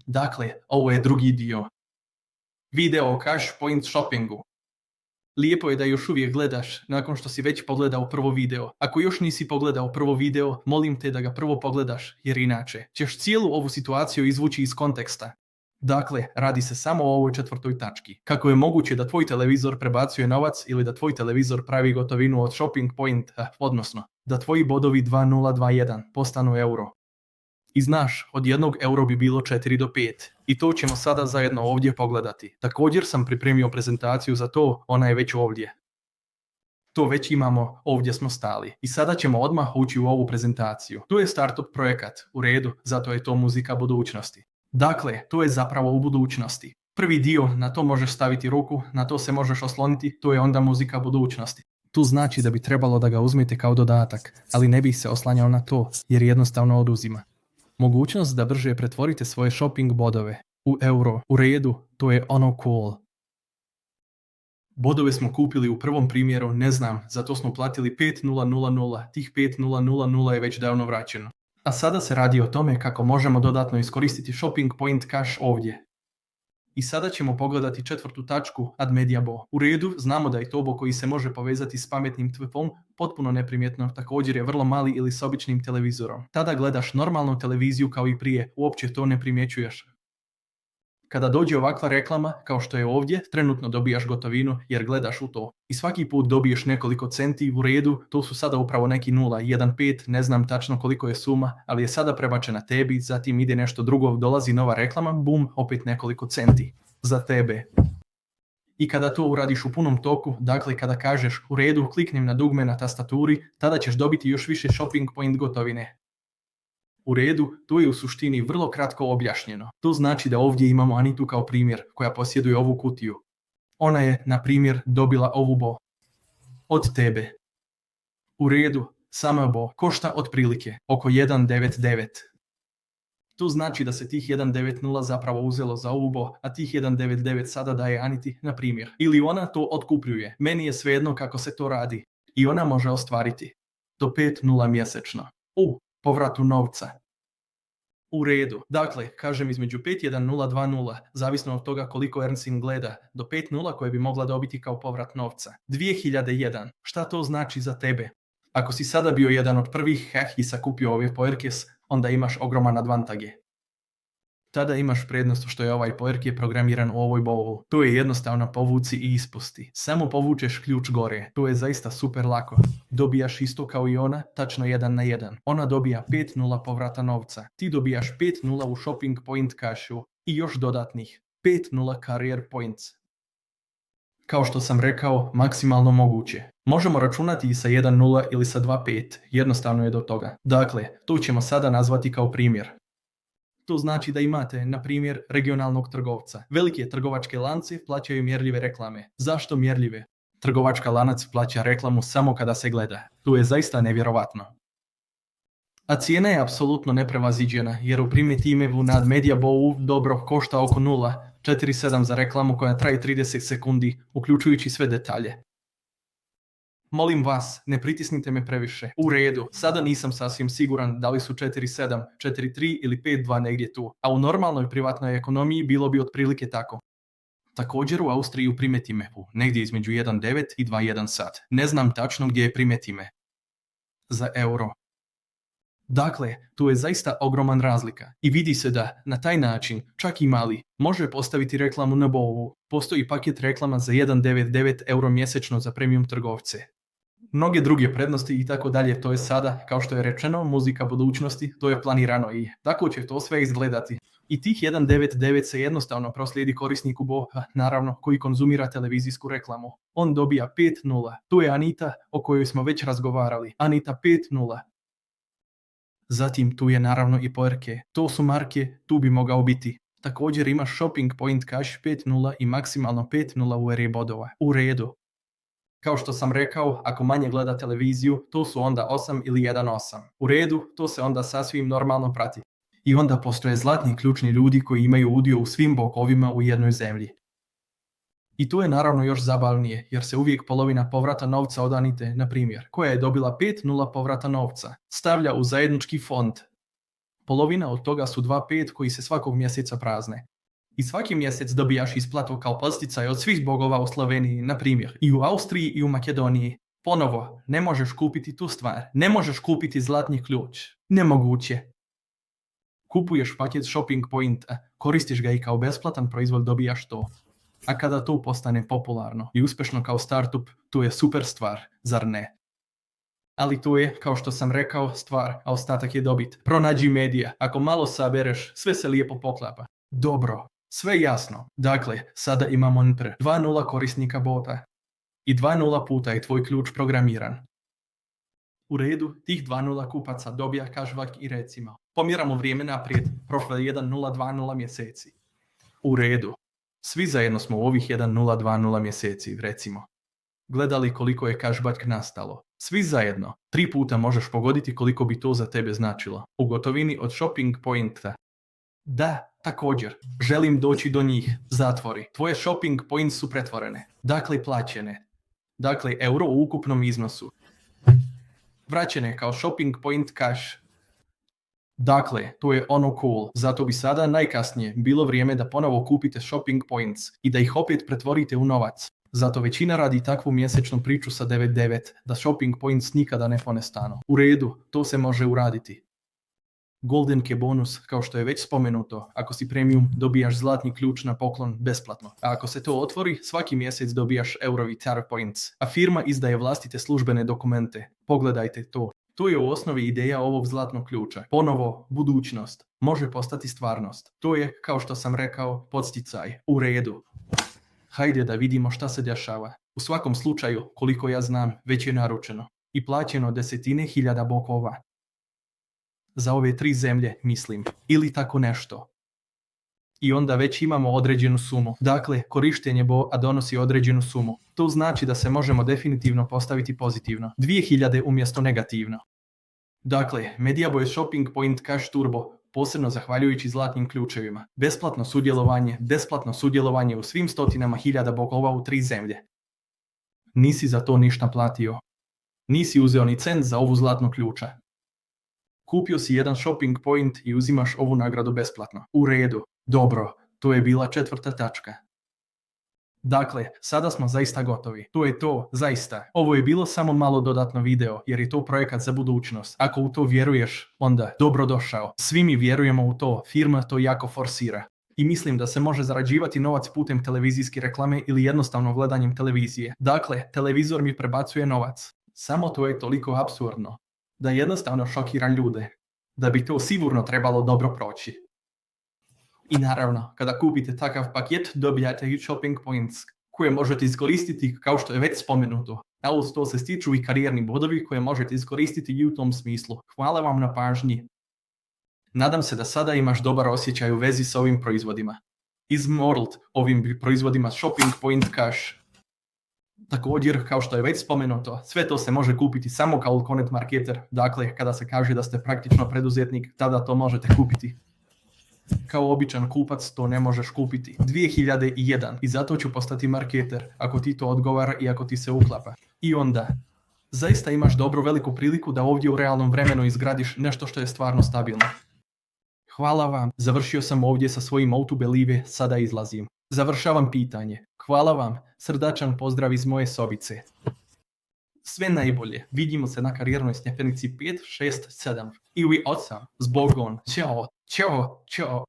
Dakle, ovo je drugi dio. Video o cash point shoppingu. Lijepo je da još uvijek gledaš nakon što si već pogledao prvo video. Ako još nisi pogledao prvo video, molim te da ga prvo pogledaš, jer inače ćeš cijelu ovu situaciju izvući iz konteksta. Dakle, radi se samo o ovoj četvrtoj tački. Kako je moguće da tvoj televizor prebacuje novac ili da tvoj televizor pravi gotovinu od shopping point, odnosno da tvoji bodovi 2021 postanu euro. I znaš, od 1 euro bi bilo 4 do 5. I to ćemo sada zajedno ovdje pogledati. Također sam pripremio prezentaciju za to, ona je već ovdje. To već imamo, ovdje smo stali. I sada ćemo odmah ući u ovu prezentaciju. Tu je startup projekat, u redu, zato je to muzika budućnosti. Dakle, to je zapravo u budućnosti. Prvi dio, na to možeš staviti ruku, na to se možeš osloniti, to je onda muzika budućnosti. Tu znači da bi trebalo da ga uzmete kao dodatak, ali ne bih se oslanjao na to, jer jednostavno oduzima. Mogućnost da brže pretvorite svoje shopping bodove u euro, u redu, to je ono cool. Bodove smo kupili u prvom primjeru, ne znam, zato smo platili 5000, tih 5000 je već davno vraćeno. A sada se radi o tome kako možemo dodatno iskoristiti shopping point cash ovdje. I sada ćemo pogledati četvrtu tačku ad mediabo. U redu, znamo da je tobo koji se može povezati s pametnim tvpom potpuno neprimjetno, također je vrlo mali ili s običnim televizorom. Tada gledaš normalnu televiziju kao i prije, uopće to ne primjećuješ. Kada dođe ovakva reklama, kao što je ovdje, trenutno dobijaš gotovinu jer gledaš u to. I svaki put dobiješ nekoliko centi, u redu, to su sada upravo neki 0,15, ne znam tačno koliko je suma, ali je sada prebačena tebi, zatim ide nešto drugo, dolazi nova reklama, bum, opet nekoliko centi. Za tebe. I kada to uradiš u punom toku, dakle kada kažeš u redu, kliknem na dugme na tastaturi, tada ćeš dobiti još više shopping point gotovine. U redu, to je u suštini vrlo kratko objašnjeno. To znači da ovdje imamo Anitu kao primjer, koja posjeduje ovu kutiju. Ona je, na primjer, dobila ovu bo. Od tebe. U redu, sama bo košta otprilike oko 1,99. To znači da se tih 1,90 zapravo uzelo za ovu bo, a tih 1,99 sada daje Aniti, na primjer. Ili ona to otkupljuje. Meni je svejedno kako se to radi. I ona može ostvariti do 5,0 mjesečno. Povratu novca. U redu. Dakle, kažem između 5,1020, zavisno od toga koliko Ernsin gleda, do 5,0 koje bi mogla dobiti kao povrat novca. 2001. Šta to znači za tebe? Ako si sada bio jedan od prvih i sakupio ove poerkes, onda imaš ogroman advantage. Tada imaš prednost što je ovaj poerke programiran u ovoj bovu. To je jednostavno povuci i ispusti. Samo povučeš ključ gore. To je zaista super lako. Dobijaš isto kao i ona, tačno 1 na 1. Ona dobija 5,0 povrata novca. Ti dobijaš 5,0 u shopping point cashu i još dodatnih 5,0 career points. Kao što sam rekao, maksimalno moguće. Možemo računati i sa 1,0 ili sa 2,5. Jednostavno je do toga. Dakle, to ćemo sada nazvati kao primjer. To znači da imate, na primjer, regionalnog trgovca. Velike trgovačke lance plaćaju mjerljive reklame. Zašto mjerljive? Trgovačka lanac plaća reklamu samo kada se gleda. To je zaista nevjerovatno. A cijena je apsolutno neprevaziđena, jer u primitivu nad mediabovu dobro košta oko 0,47 za reklamu koja traje 30 sekundi, uključujući sve detalje. Molim vas, ne pritisnite me previše. U redu, sada nisam sasvim siguran da li su 4,7, 4,3 ili 5,2 negdje tu, a u normalnoj privatnoj ekonomiji bilo bi otprilike tako. Također u Austriji primeti me, negdje između 1,9 i 2,1 sat. Ne znam tačno gdje je primeti me. Za euro. Dakle, tu je zaista ogroman razlika i vidi se da, na taj način, čak i mali, može postaviti reklamu na bovu. Postoji paket reklama za 1,99 euro mjesečno za premium trgovce. Mnoge druge prednosti i tako dalje, to je sada, kao što je rečeno, muzika budućnosti, to je planirano i tako će to sve izgledati. I tih 1,99 se jednostavno proslijedi korisniku boha, naravno, koji konzumira televizijsku reklamu. On dobija 5,0. Tu je Anita, o kojoj smo već razgovarali. Anita 5,0. Zatim tu je naravno i poerke. To su marke, tu bi mogao biti. Također imaš shopping point cash 5,0 i maksimalno 5,0 u eri bodova. U redu. Kao što sam rekao, ako manje gleda televiziju, to su onda 8 ili 1,8. U redu, to se onda sasvim normalno prati. I onda postoje zlatni ključni ljudi koji imaju udio u svim bokovima u jednoj zemlji. I tu je naravno još zabavnije, jer se uvijek polovina povrata novca od Anite, na primjer, koja je dobila 5,0 povrata novca, stavlja u zajednički fond. Polovina od toga su 2,5 koji se svakog mjeseca prazne. I svaki mjesec dobijaš isplatu kao posticaj od svih bogova u Sloveniji, na primjer, i u Austriji i u Makedoniji. Ponovo, ne možeš kupiti tu stvar, ne možeš kupiti zlatni ključ. Nemoguće. Kupuješ paket shopping pointa, koristiš ga i kao besplatan proizvod dobijaš to. A kada to postane popularno i uspješno kao startup, to je super stvar, zar ne? Ali to je, kao što sam rekao, stvar, a ostatak je dobit. Pronađi medija, ako malo sabereš, sve se lijepo poklapa. Dobro, sve jasno. Dakle, sada imamo NPR, 2.0 korisnika bota. I 2.0 puta je tvoj ključ programiran. U redu, tih 2.0 kupaca dobija cashback i recimo. Pomjeramo vrijeme naprijed, prošlo je 1.020 mjeseci. U redu, svi zajedno smo u ovih 1.020 mjeseci, recimo. Gledali koliko je cashback nastalo. Svi zajedno, 3 puta možeš pogoditi koliko bi to za tebe značilo. U gotovini od shopping pointa. Da, također, želim doći do njih. Zatvori. Tvoje shopping points su pretvorene. Dakle, plaćene. Dakle, euro u ukupnom iznosu. Vraćene kao shopping point cash. Dakle, to je ono cool. Zato bi sada najkasnije bilo vrijeme da ponovo kupite shopping points i da ih opet pretvorite u novac. Zato većina radi takvu mjesečnu priču sa 9.9 da shopping points nikada ne ponestanu. U redu, to se može uraditi. Golden Key bonus, kao što je već spomenuto, ako si premium dobijaš zlatni ključ na poklon besplatno. A ako se to otvori, svaki mjesec dobijaš eurovi TAR points. A firma izdaje vlastite službene dokumente. Pogledajte to. To je u osnovi ideja ovog zlatnog ključa. Ponovo, budućnost. Može postati stvarnost. To je, kao što sam rekao, podsticaj. U redu. Hajde da vidimo šta se dešava. U svakom slučaju, koliko ja znam, već je naručeno. I plaćeno 10.000 bokova. Za ove 3 zemlje, mislim. Ili tako nešto. I onda već imamo određenu sumu. Dakle, korištenje BOA donosi određenu sumu. To znači da se možemo definitivno postaviti pozitivno. 2000 umjesto negativno. Dakle, Mediaboy Shopping Point Cash Turbo, posebno zahvaljujući zlatnim ključevima. Besplatno sudjelovanje u svim stotinama hiljada bokova u 3 zemlje. Nisi za to ništa platio. Nisi uzeo ni cent za ovu zlatnu ključa. Kupio si jedan shopping point i uzimaš ovu nagradu besplatno. U redu. Dobro, to je bila 4. tačka. Dakle, sada smo zaista gotovi. To je to, zaista. Ovo je bilo samo malo dodatno video, jer je to projekat za budućnost. Ako u to vjeruješ, onda dobrodošao. Svi mi vjerujemo u to, firma to jako forsira. I mislim da se može zarađivati novac putem televizijske reklame ili jednostavno gledanjem televizije. Dakle, televizor mi prebacuje novac. Samo to je toliko apsurdno da jednostavno šokira ljude. Da bi to sigurno trebalo dobro proći. I naravno, kada kupite takav paket, dobijate i shopping points, koje možete iskoristiti kao što je već spomenuto. A uz to se stiču i karijerni bodovi koje možete iskoristiti i u tom smislu. Hvala vam na pažnji. Nadam se da sada imaš dobar osjećaj u vezi s ovim proizvodima. Izmorld ovim proizvodima shopping point cash. Također, kao što je već spomenuto, sve to se može kupiti samo kao content marketer. Dakle, kada se kaže da ste praktično preduzetnik, tada to možete kupiti. Kao običan kupac to ne možeš kupiti. 2001 i zato ću postati marketer, ako ti to odgovara i ako ti se uklapa. I onda, zaista imaš dobru veliku priliku da ovdje u realnom vremenu izgradiš nešto što je stvarno stabilno. Hvala vam, završio sam ovdje sa svojim How to Believe, sada izlazim. Završavam pitanje. Hvala vam, srdačan pozdrav iz moje sobice. Sve najbolje, vidimo se na karijernoj stepenici 5, 6, 7. I we 8, zbogom, ćao, ćao, ćao.